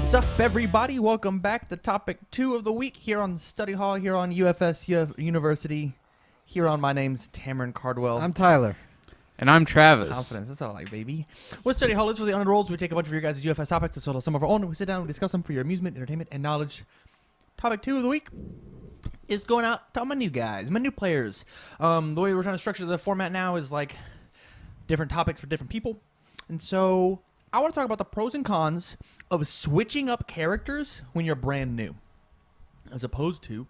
What's up, everybody? Welcome back to topic 2 of the week here on Study Hall, here on UFSU University. Here on, my name's Cameron Cardwell. I'm Tyler. And I'm Travis. Confidence, that's all I like, baby. What Study Hall is for the unenrolled. We take a bunch of your guys' UFS topics and sort of some of our own, and we sit down and discuss them for your amusement, entertainment, and knowledge. Topic 2 of the week is going out to all my new guys, my new players. The way we're trying to structure the format now is like different topics for different people. And so I want to talk about the pros and cons of switching up characters when you're brand new, as opposed to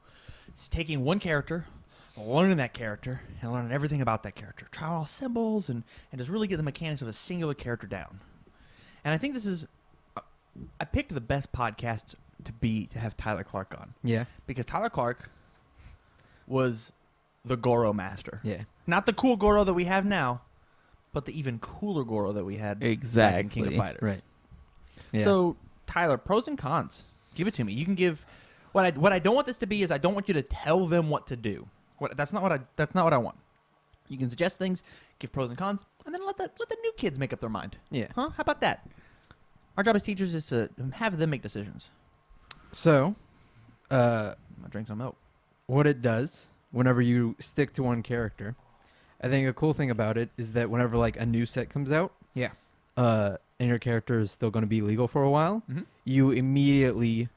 taking one character, learning that character, and learning everything about that character. Try all symbols and just really get the mechanics of a singular character down. And I think this is... I picked the best podcast to have Tyler Clark on. Yeah. Because Tyler Clark was the Goro master. Yeah. Not the cool Goro that we have now, but the even cooler Goro that we had back in King of Fighters. Right. Yeah. So, Tyler, pros and cons. Give it to me. You can give... What I don't want this to be is I don't want you to tell them what to do. That's not what I want. You can suggest things, give pros and cons, and then let the new kids make up their mind. Yeah. Huh? How about that? Our job as teachers is to have them make decisions. So, I'm gonna drink some milk. what it does whenever you stick to one character, I think a cool thing about it is that whenever like a new set comes out, Yeah. And your character is still going to be legal for a while, you immediately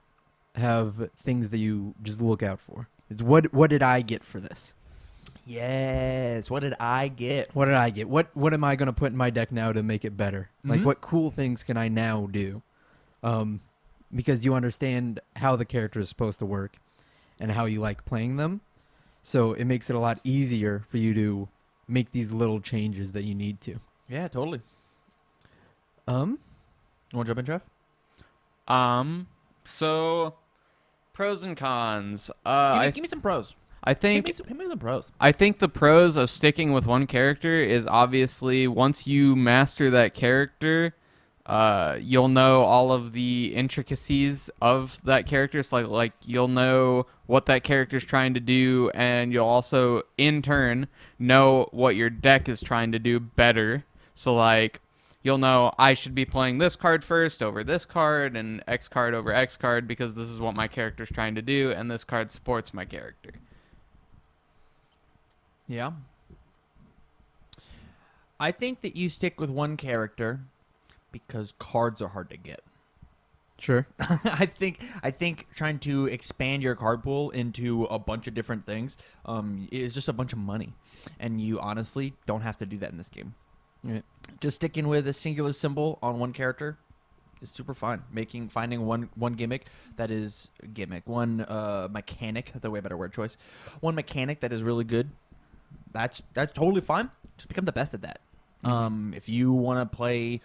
have things that you just look out for. It's what did I get for this? Yes. What did I get? What did I get? What am I going to put in my deck now to make it better? Like what cool things can I now do? Because you understand how the character is supposed to work and how you like playing them. So it makes it a lot easier for you to make these little changes that you need to. Yeah, totally. Um, You want to jump in, Trev? So pros and cons. Give me some pros. I Give think me some pros. I think the pros of sticking with one character is obviously once you master that character, you'll know all of the intricacies of that character. So like you'll know what that character's trying to do, and you'll also in turn know what your deck is trying to do better. So like you'll know I should be playing this card first over this card and X card over X card because this is what my character's trying to do, and this card supports my character. Yeah. I think that you stick with one character because cards are hard to get. sure. I think trying to expand your card pool into a bunch of different things is just a bunch of money, and you honestly don't have to do that in this game. Yeah. Just sticking with a singular symbol on one character is super fun. Finding one gimmick that is one mechanic. That's a way better word choice. One mechanic that is really good. That's totally fine. Just become the best at that. If you want to play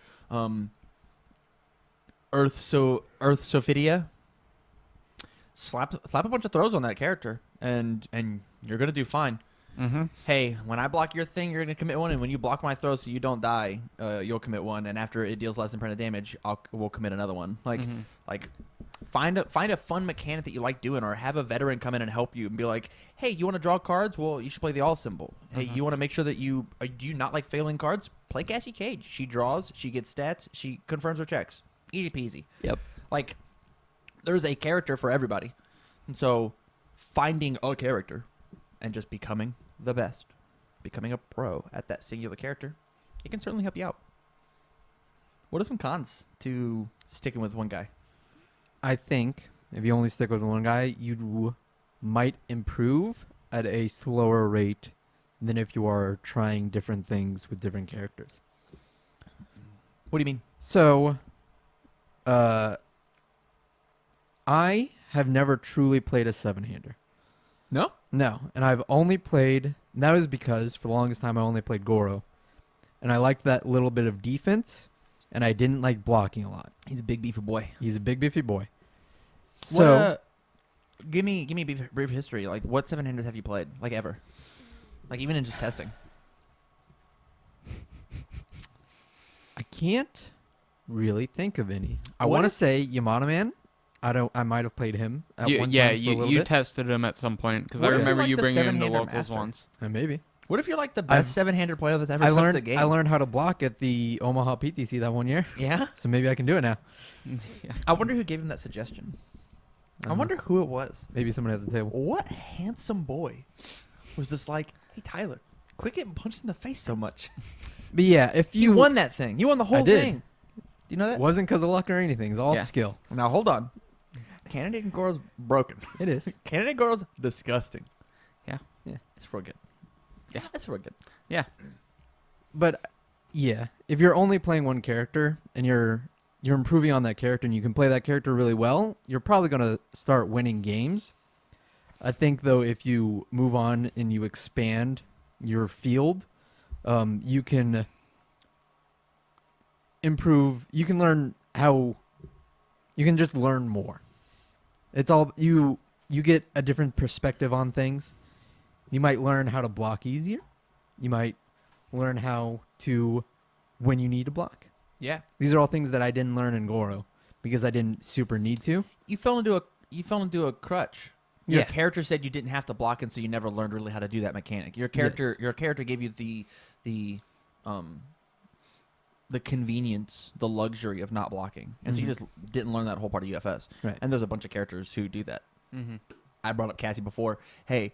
Earth Sophidia, slap a bunch of throws on that character, and you're gonna do fine. Hey, when I block your thing, you're gonna commit one, and when you block my throw, so you don't die, you'll commit one, and after it deals less than percent damage, we'll commit another one. Like find a fun mechanic that you like doing, or have a veteran come in and help you and be like, hey, you want to draw cards? Well, you should play the all symbol. Hey, you want to make sure that do you not like failing cards? Play Cassie Cage. She draws, she gets stats, she confirms her checks. Easy peasy. Yep. Like, there's a character for everybody, and so finding a character and just becoming the best, becoming a pro at that singular character, it can certainly help you out. What are some cons to sticking with one guy? I think if you only stick with one guy, you might improve at a slower rate than if you are trying different things with different characters. What do you mean? So, I have never truly played a 7-hander. No? No, and I've only played, and that was because for the longest time I only played Goro. And I liked that little bit of defense, and I didn't like blocking a lot. He's a big beefy boy. He's a big beefy boy. So, give me a brief history. Like, what 700s have you played? Like, ever? Like, even in just testing? I can't really think of any. I want to say Yamada Man. I might have played him at one time for a little you bit. tested him at some point because I What is it remember like you the bringing him to seven-hander locals master? once. Maybe. What if you're like the best seven-handed player that's ever I touched learned the game? I learned how to block at the Omaha PTC that one year, Yeah. so maybe I can do it now. I wonder who gave him that suggestion. I wonder who it was. Maybe someone at the table. What handsome boy was just like, hey Tyler, quit getting punched in the face so much. But yeah, if You you won that thing. You won the whole did. thing. Do you know that? wasn't because of luck or anything, it's all Yeah. skill. Now hold on. Candidate Goro's broken. It is. Candidate Goro's disgusting. Yeah. Yeah. It's real good. Yeah. It's real good. Yeah. But yeah, if you're only playing one character and you're improving on that character and you can play that character really well, you're probably going to start winning games. I think though, if you move on and you expand your field, you can improve. You can learn how. You can just learn more. It's all you get a different perspective on things. You might learn how to block easier. You might learn how to when you need to block. Yeah. These are all things that I didn't learn in Goro because I didn't super need to. You fell into a crutch. Your Yeah. character said you didn't have to block, and so you never learned really how to do that mechanic. Your character gave you the convenience, the luxury of not blocking, and so you Mhm. just didn't learn that whole part of UFS. Right. And there's a bunch of characters who do that. Mm-hmm. I brought up Cassie before. Hey,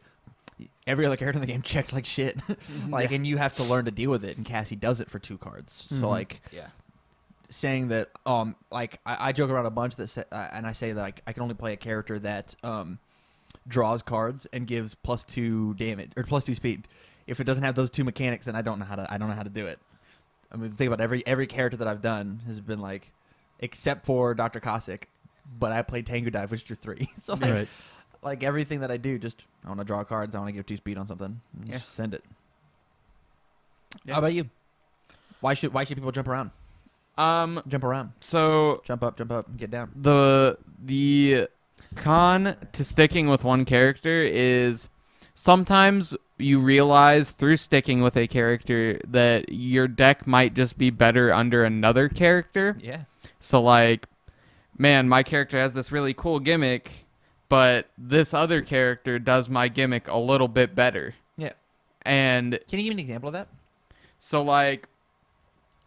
every other character in the game checks like shit, like, Yeah. and you have to learn to deal with it. And Cassie does it for 2 cards. Mhm. So like Yeah. saying that, like I joke around a bunch that and I say that I can only play a character that draws cards and gives +2 damage or +2 speed. If it doesn't have those 2 mechanics, then I don't know how to do it. I mean, think about every character that I've done has been like, except for Dr. Cossack, but I played Tengu Dive, which drew 3. So like, Right. like everything that I do, just I want to draw cards. I want to give 2 speed on something. And Yeah. Just send it. Yeah. How about you? Why should people jump around? Jump around. So Jump up, get down. the con to sticking with one character is sometimes you realize through sticking with a character that your deck might just be better under another character. Yeah. So like, man, my character has this really cool gimmick, but this other character does my gimmick a little bit better. Yeah. And Can you give me an example of that? so like,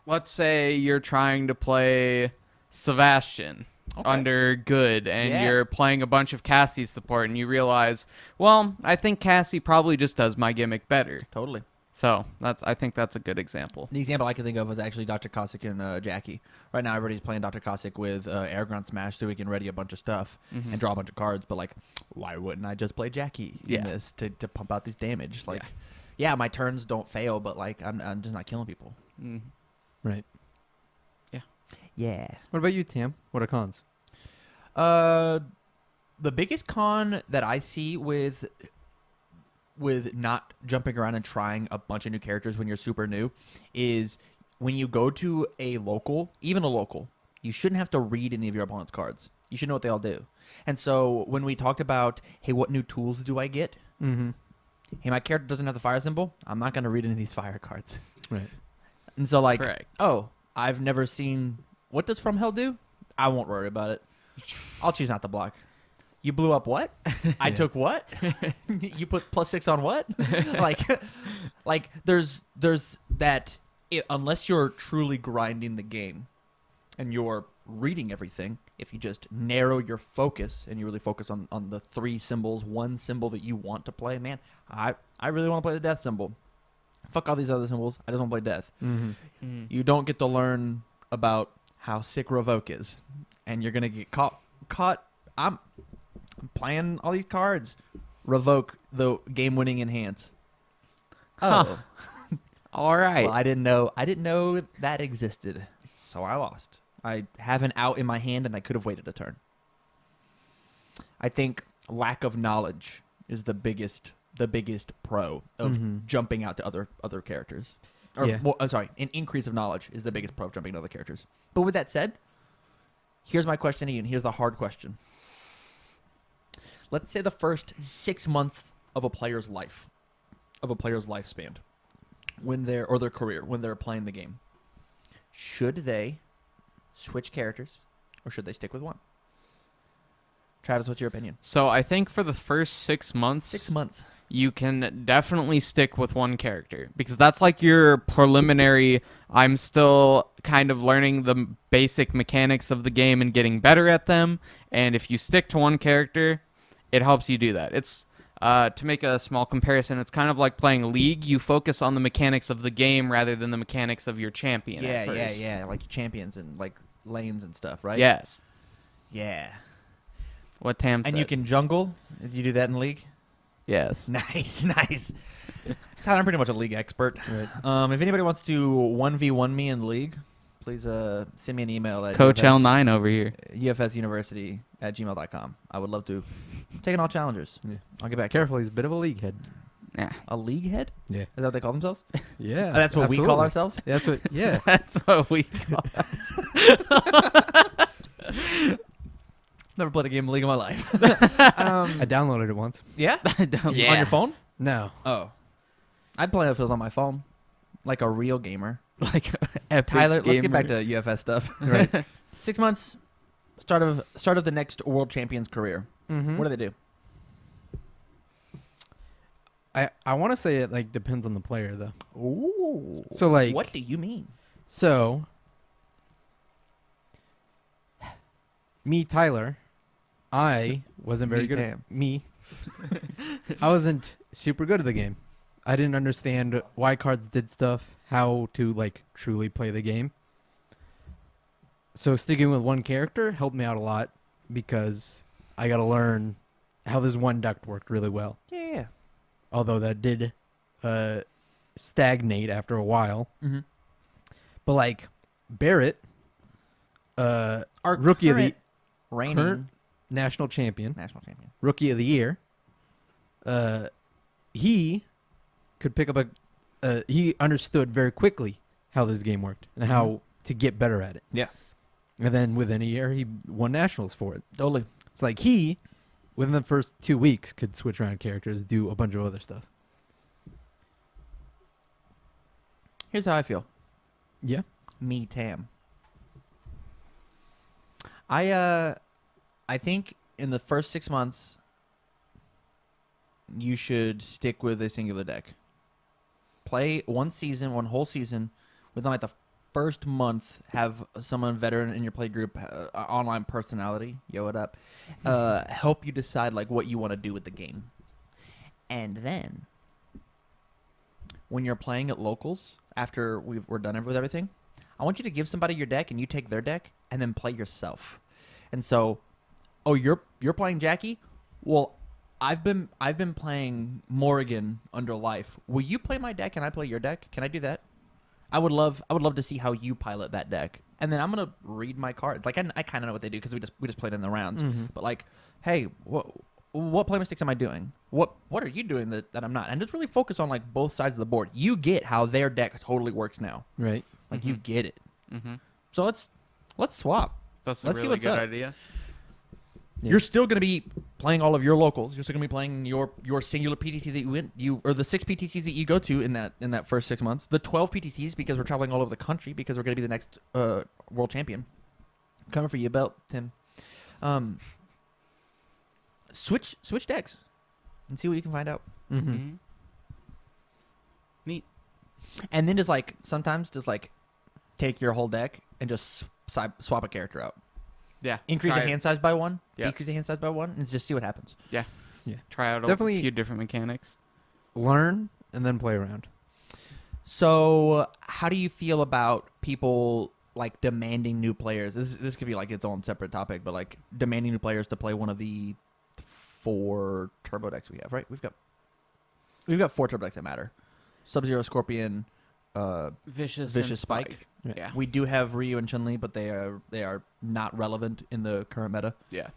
let's say you're trying to play Sebastian Okay. under good and Yeah. you're playing a bunch of Cassie's support and you realize, well, I think Cassie probably just does my gimmick better. Totally. So I think that's a good example. The example I can think of was actually Dr. Cossack and Jackie. Right now, everybody's playing Dr. Cossack with Airground Smash so we can ready a bunch of stuff and draw a bunch of cards. But, like, why wouldn't I just play Jackie in Yeah. this to pump out this damage? Like, yeah, my turns don't fail, but, like, I'm just not killing people. Mm. Right. Yeah. What about you, Tam? What are cons? The biggest con that I see with not jumping around and trying a bunch of new characters when you're super new is when you go to a local, even a local, you shouldn't have to read any of your opponent's cards. You should know what they all do. And so when we talked about, hey, what new tools do I get? Mm-hmm. Hey, my character doesn't have the fire symbol. I'm not going to read any of these fire cards. Right. And so, like, Correct. oh, I've never seen, what does From Hell do? I won't worry about it. I'll choose not to block. You blew up what? I Yeah. took what? You put +6 on what? like there's that, unless you're truly grinding the game and you're reading everything, if you just narrow your focus and you really focus on the 3 symbols, 1 symbol that you want to play, man, I really want to play the death symbol. Fuck all these other symbols. I just want to play death. Mm-hmm. Mm. You don't get to learn about how sick Revoke is, and you're gonna get caught. I'm playing all these cards. Revoke the game-winning enhance. Huh. Oh, All right. well, I didn't know that existed, so I lost. I have an out in my hand, and I could have waited a turn. I think lack of knowledge is the biggest pro of Mhm. jumping out to other characters. Or Yeah. more, I'm sorry, an increase of knowledge is the biggest pro of jumping to other characters. But with that said, here's my question to you, and here's the hard question. Let's say the first 6 months of a player's life, of a player's lifespan, or their career, when they're playing the game, should they switch characters, or should they stick with one? Travis, what's your opinion? So I think for the first 6 months, 6 months. you can definitely stick with one character because that's like your preliminary. I'm still kind of learning the basic mechanics of the game and getting better at them. And if you stick to one character, it helps you do that. It's to make a small comparison, it's kind of like playing League. You focus on the mechanics of the game rather than the mechanics of your champion at first. Yeah. Like champions and like lanes and stuff, right? Yes. Yeah. What Tam And said. you can jungle. Did you do that in League? Yes. Nice. Todd, I'm pretty much a League expert. Right. If anybody wants to 1v1 me in League, please send me an email at Coach L9 over here. ufsuniversity@gmail.com. I would love to take on all challengers. Yeah. I'll get back to you. Careful, he's a bit of a league head. Yeah. A league head? Yeah. Is that what they call themselves? Yeah. That's what we call absolutely. ourselves? That's what. Yeah. That's what we call Never played a game of League in my life. I downloaded it once. Yeah? On your phone? No. Oh. I'd play if it was on my phone. Like a real gamer. like epic Tyler, let's get back gamer. to UFS stuff. Right. 6 months, start of the next world champion's career. Mm-hmm. What do they do? I want to say it like depends on the player though. Ooh. So like What do you mean? So me, Tyler, I wasn't very Me, good Tam. at me. I wasn't super good at the game. I didn't understand why cards did stuff, how to like truly play the game. So sticking with one character helped me out a lot because I got to learn how this one duct worked really well. Yeah. Although that did stagnate after a while. Mm-hmm. But like Barrett, Our rookie of the current reigning current national champion, national champion. rookie of the year, he could pick up he understood very quickly how this game worked and how to get better at it. Yeah. And then within a year, he won nationals for it. Totally. It's like he, within the first 2 weeks, could switch around characters, do a bunch of other stuff. Here's how I feel. Yeah. Me, Tam. I think in the first 6 months, you should stick with a singular deck. Play one whole season, within like the first month, have someone veteran in your play group, online personality, yo it up, help you decide like what you want to do with the game. And then, when you're playing at locals, after we're done with everything, I want you to give somebody your deck and you take their deck and then play yourself. And so, oh, you're playing Jackie? Well, I've been playing Morrigan under Life. Will you play my deck and I play your deck? Can I do that? I would love to see how you pilot that deck. And then I'm gonna read my cards. Like I kind of know what they do because we just played in the rounds. Mm-hmm. But like, hey, what play mistakes am I doing? What are you doing that I'm not? And just really focus on like both sides of the board. You get how their deck totally works now. Right. Like you get it. Mm-hmm. So let's swap. That's a Let's see really what's good up. idea. Yeah. You're still going to be playing all of your locals. You're still going to be playing your singular PTC that you or the 6 PTCs that you go to in that first 6 months. The 12 PTCs because we're traveling all over the country because we're going to be the next world champion. Coming for your belt, Tim. Switch decks and see what you can find out. Mm-hmm. Mm-hmm. Neat. And then sometimes take your whole deck and just swap a character out. Yeah. Increase the Try it. hand size by 1, Yeah. decrease the hand size by 1, and just see what happens. Try out Definitely- a few different mechanics. Learn and then play around. So, how do you feel about people like demanding new players? This could be like its own separate topic, but like demanding new players to play one of the 4 turbo decks we have, right? We've got 4 turbo decks that matter: Sub-Zero, Scorpion, Vicious Vicious and Spike. Yeah. We do have Ryu and Chun-Li, but they are not relevant in the current meta. Yeah.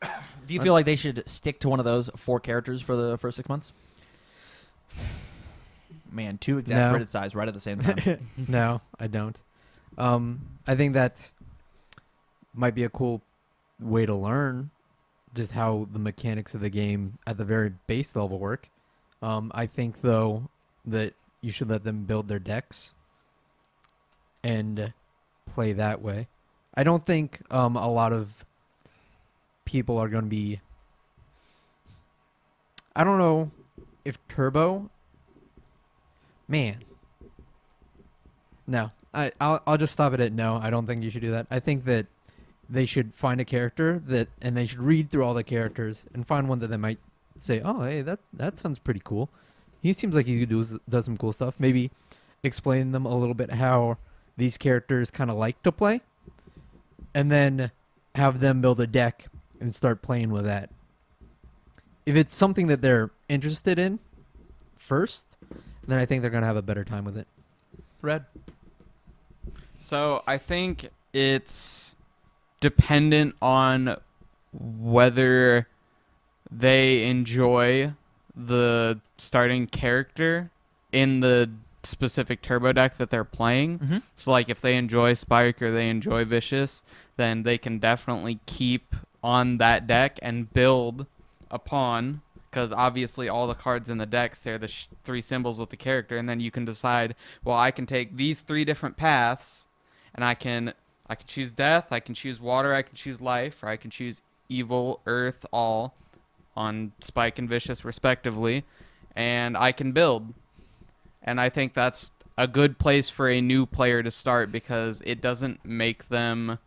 Do you feel like they should stick to one of those 4 characters for the first 6 months? Man, 2 exasperated sighs right at the same time. No, I don't. I think that might be a cool way to learn just how the mechanics of the game at the very base level work. I think, though, that you should let them build their decks and play that way. I don't think a lot of people are going to be. I don't know if turbo. Man. No, I'll just stop it at no. I don't think you should do that. I think that they should find a character and they should read through all the characters and find one that they might say, oh, hey, that sounds pretty cool. He seems like he does some cool stuff. Maybe explain them a little bit how these characters kind of like to play, and then have them build a deck and start playing with that. If it's something that they're interested in first, then I think they're going to have a better time with it. Red. So I think it's dependent on whether they enjoy the starting character in the specific turbo deck that they're playing. Mm-hmm. So like if they enjoy Spike or they enjoy Vicious, then they can definitely keep on that deck and build upon, because obviously all the cards in the deck share the 3 symbols with the character, and then you can decide, well, I can take these 3 different paths, and I can choose death, I can choose water, I can choose life, or I can choose evil, earth, all on Spike and Vicious respectively, and I can build. And I think that's a good place for a new player to start, because it doesn't make them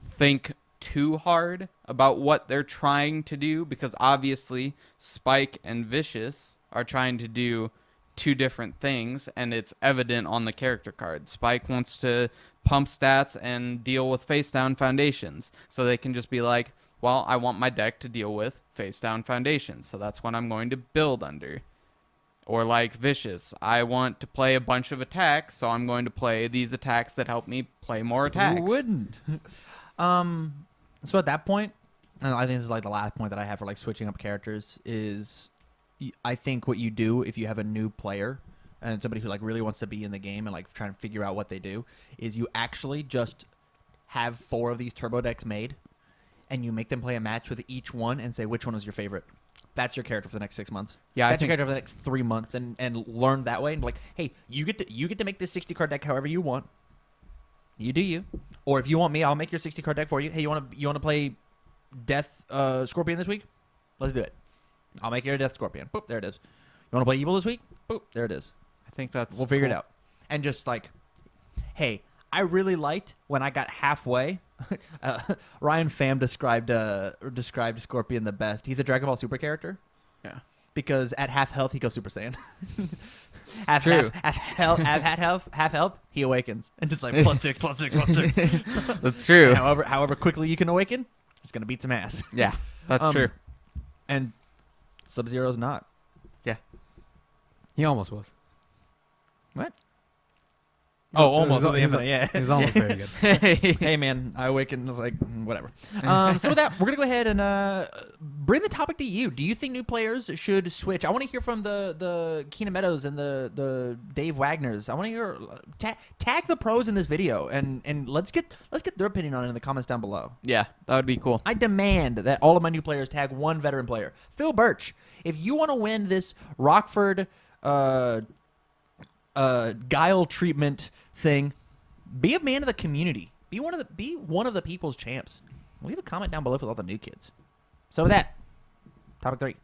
think too hard about what they're trying to do, because obviously Spike and Vicious are trying to do 2 different things, and it's evident on the character card. Spike wants to pump stats and deal with face down foundations, so they can just be like, well, I want my deck to deal with face down foundations, so that's what I'm going to build under. Or like Vicious, I want to play a bunch of attacks, so I'm going to play these attacks that help me play more attacks. Who wouldn't? So at that point, and I think this is like the last point that I have for like switching up characters, is I think what you do if you have a new player and somebody who like really wants to be in the game and like trying to figure out what they do, is you actually just have 4 of these turbo decks made, and you make them play a match with each one and say which one was your favorite. That's your character for the next 6 months. Yeah, that's your character for the next 3 months, and learn that way. And be like, hey, you get to make this 60 card deck however you want. You do you. Or if you want me, I'll make your 60 card deck for you. Hey, you want to play Death Scorpion this week? Let's do it. I'll make you a Death Scorpion. Boop, there it is. You want to play Evil this week? Boop, there it is. I think that's We'll figure it cool. out. And just like, hey, I really liked when I got halfway. Ryan Pham described Scorpion the best. He's a Dragon Ball Super character. Yeah. Because at half health, he goes Super Saiyan. True. Half health, he awakens. And just like +6, +6, +6. That's true. However quickly you can awaken, it's going to beat some ass. Yeah, that's true. And Sub-Zero's not. Yeah. He almost was. What? Oh, almost. He was almost very good. Hey, man, I awakened and was like, whatever. So with that, we're going to go ahead and bring the topic to you. Do you think new players should switch? I want to hear from the Keenan Meadows and the Dave Wagners. I want to hear, tag the pros in this video, and let's get their opinion on it in the comments down below. Yeah, that would be cool. I demand that all of my new players tag one veteran player. Phil Birch, if you want to win this Rockford guile treatment thing, be a man of the community. Be one of the people's champs. Leave a comment down below for all the new kids. So with that, topic 3.